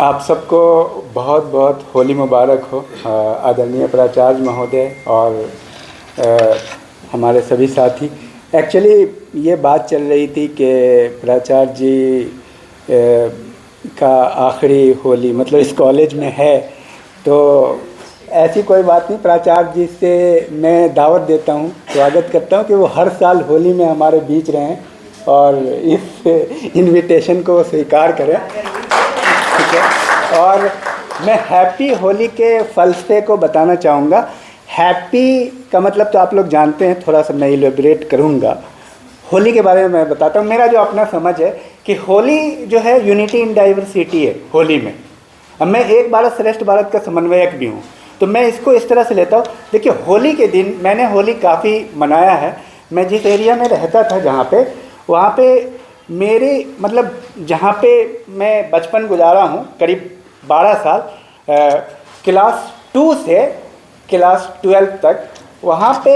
आप सबको बहुत बहुत होली मुबारक हो। आदरणीय प्राचार्य महोदय और हमारे सभी साथी। एक्चुअली ये बात चल रही थी कि प्राचार्य जी का आखिरी होली मतलब इस कॉलेज में है, तो ऐसी कोई बात नहीं। प्राचार्य जी से मैं दावत देता हूँ, स्वागत करता हूँ कि वो हर साल होली में हमारे बीच रहें और इस इनविटेशन को स्वीकार करें। ठीक है। और मैं हैप्पी होली के फलसफे को बताना चाहूँगा। हैप्पी का मतलब तो आप लोग जानते हैं, थोड़ा सा मैं इलेबरेट करूँगा। होली के बारे में मैं बताता हूँ। मेरा जो अपना समझ है कि होली जो है यूनिटी इन डाइवर्सिटी है होली में। अब मैं एक भारत श्रेष्ठ भारत का समन्वयक भी हूँ, तो मैं इसको इस तरह से लेता हूँ। देखिए, होली के दिन मैंने होली काफ़ी मनाया है। मैं जिस एरिया में रहता था जहाँ पे, वहाँ पे मेरी मतलब जहाँ पे मैं बचपन गुजारा हूँ करीब 12 साल, क्लास 2 से क्लास 12 तक, वहाँ पे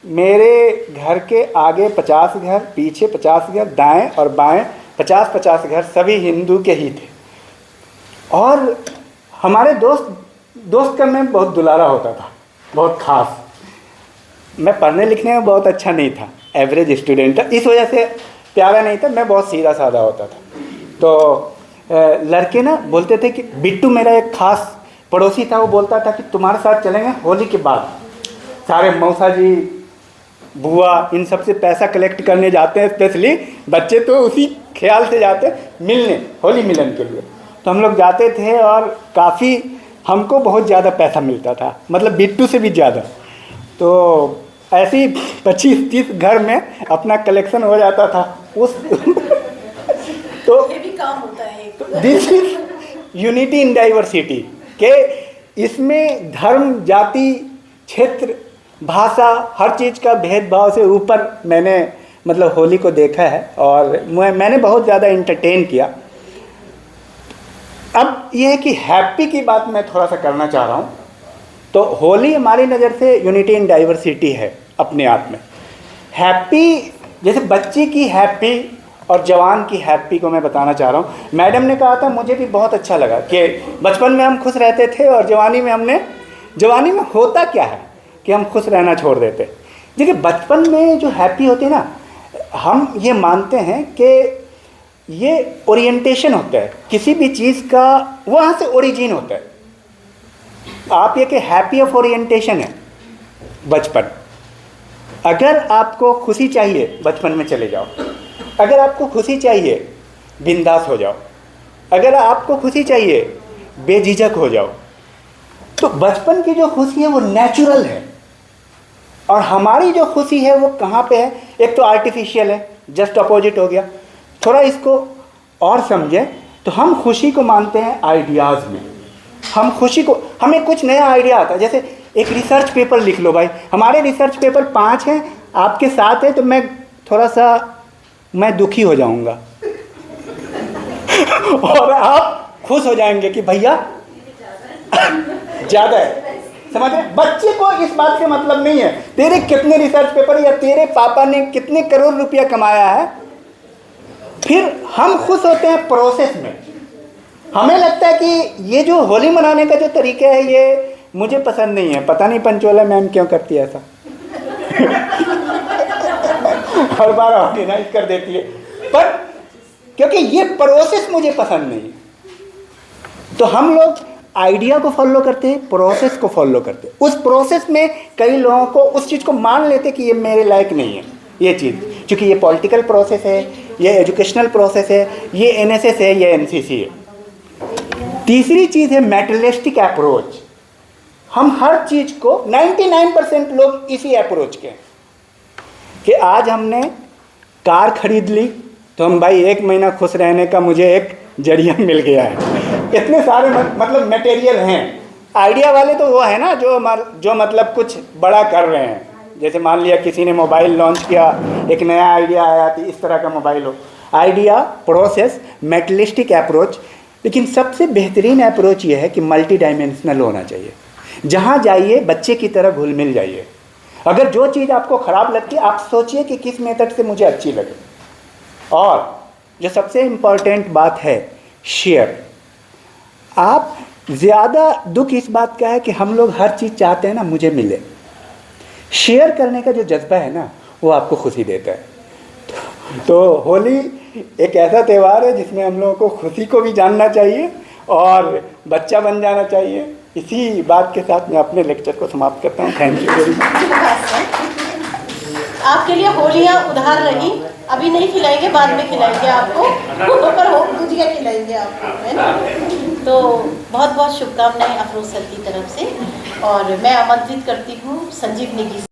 मेरे घर के आगे 50 घर, पीछे 50 घर, दाएं और बाएं 50-50 घर सभी हिंदू के ही थे। और हमारे दोस्त का मैं बहुत दुलारा होता था, बहुत ख़ास। मैं पढ़ने लिखने में बहुत अच्छा नहीं था, एवरेज स्टूडेंट था, इस वजह से प्यारा नहीं था। मैं बहुत सीधा साधा होता था। तो लड़के ना बोलते थे कि बिट्टू, मेरा एक ख़ास पड़ोसी था, वो बोलता था कि तुम्हारे साथ चलेंगे होली के बाद। सारे मौसा जी, बुआ, इन सब से पैसा कलेक्ट करने जाते हैं। स्पेशली बच्चे तो उसी ख्याल से जाते हैं मिलने, होली मिलन के लिए। तो हम लोग जाते थे और काफ़ी हमको बहुत ज़्यादा पैसा मिलता था, मतलब बिट्टू से भी ज़्यादा। तो ऐसे ही 25-30 घर में अपना कलेक्शन हो जाता था उस तो ये भी काम होता है। This is unity in diversity के इसमें धर्म, जाति, क्षेत्र, भाषा, हर चीज़ का भेदभाव से ऊपर मैंने मतलब होली को देखा है और मैंने बहुत ज़्यादा इंटरटेन किया। अब यह है कि हैप्पी की बात मैं थोड़ा सा करना चाह रहा हूँ। तो होली हमारी नज़र से यूनिटी इन डाइवर्सिटी है अपने आप में। हैप्पी जैसे बच्चे की हैप्पी और जवान की हैप्पी को मैं बताना चाह रहा हूँ। मैडम ने कहा था, मुझे भी बहुत अच्छा लगा कि बचपन में हम खुश रहते थे और जवानी में होता क्या है कि हम खुश रहना छोड़ देते। देखिए, बचपन में जो हैप्पी होती है ना, हम ये मानते हैं कि ये ओरिएंटेशन होता है किसी भी चीज़ का, वहाँ से ओरिजिन होता है। आप ये कि हैप्पी ऑफ ओरिएंटेशन है बचपन। अगर आपको खुशी चाहिए बचपन में चले जाओ। अगर आपको खुशी चाहिए बिंदास हो जाओ। अगर आपको खुशी चाहिए बेझिझक हो जाओ। तो बचपन की जो खुशी है वो नेचुरल है। और हमारी जो खुशी है वो कहाँ पे है? एक तो आर्टिफिशियल है, जस्ट अपोजिट हो गया। थोड़ा इसको और समझें तो हम खुशी को मानते हैं आइडियाज़ में। हम खुशी को, हमें कुछ नया आइडिया आता है। जैसे एक रिसर्च पेपर लिख लो भाई, हमारे रिसर्च पेपर 5 हैं, आपके 7 है, तो मैं थोड़ा सा दुखी हो जाऊंगा और आप खुश हो जाएंगे कि भैया ज़्यादा है। समझ रहे? बच्चे को इस बात से मतलब नहीं है तेरे कितने रिसर्च पेपर या तेरे पापा ने कितने करोड़ रुपया कमाया है। फिर हम खुश होते हैं प्रोसेस में। हमें लगता है कि ये जो होली मनाने का जो तरीका है ये मुझे पसंद नहीं है। पता नहीं पंचोला मैम क्यों करती है ऐसा हर बार ऑर्गेनाइज कर देती है, पर क्योंकि ये प्रोसेस मुझे पसंद नहीं है। तो हम लोग आइडिया को फॉलो करते हैं, प्रोसेस को फॉलो करते हैं। उस प्रोसेस में कई लोगों को उस चीज़ को मान लेते कि ये मेरे लायक नहीं है ये चीज़, क्योंकि ये पॉलिटिकल प्रोसेस है, ये एजुकेशनल प्रोसेस है, ये एनएसएस है, ये एनसीसी है। तीसरी चीज़ है मेटलिस्टिक अप्रोच। हम हर चीज़ को 99% लोग इसी अप्रोच के हैं कि आज हमने कार खरीद ली तो हम भाई 1 महीना खुश रहने का मुझे एक जरिया मिल गया है। इतने सारे मतलब मटेरियल हैं। आइडिया वाले तो वो है ना जो मतलब कुछ बड़ा कर रहे हैं। जैसे मान लिया किसी ने मोबाइल लॉन्च किया, एक नया आइडिया आया कि इस तरह का मोबाइल हो। Idea, process, मेटलिस्टिक approach. लेकिन सबसे बेहतरीन अप्रोच ये है कि मल्टी डायमेंशनल होना चाहिए। जहाँ जाइए बच्चे की तरह घुल मिल जाइए। अगर जो चीज़ आपको ख़राब लगती है, आप सोचिए कि किस मेथड से मुझे अच्छी लगे। और जो सबसे इम्पॉर्टेंट बात है, शेयर। आप ज़्यादा दुख इस बात का है कि हम लोग हर चीज़ चाहते हैं ना मुझे मिले। शेयर करने का जो जज्बा है ना वो आपको खुशी देता है। तो होली एक ऐसा त्यौहार है जिसमें हम लोगों को खुशी को भी जानना चाहिए और बच्चा बन जाना चाहिए। इसी बात के साथ मैं अपने लेक्चर को समाप्त करता हूँ। Thank you very much. आपके लिए होलियाँ उधार रही, अभी नहीं खिलाएंगे, बाद में खिलाएंगे आपको, पर गुजिया खिलाएंगे आपको, है ना। तो बहुत बहुत शुभकामनाएं अफरोज सर की तरफ से, और मैं आमंत्रित करती हूँ संजीव नेगी।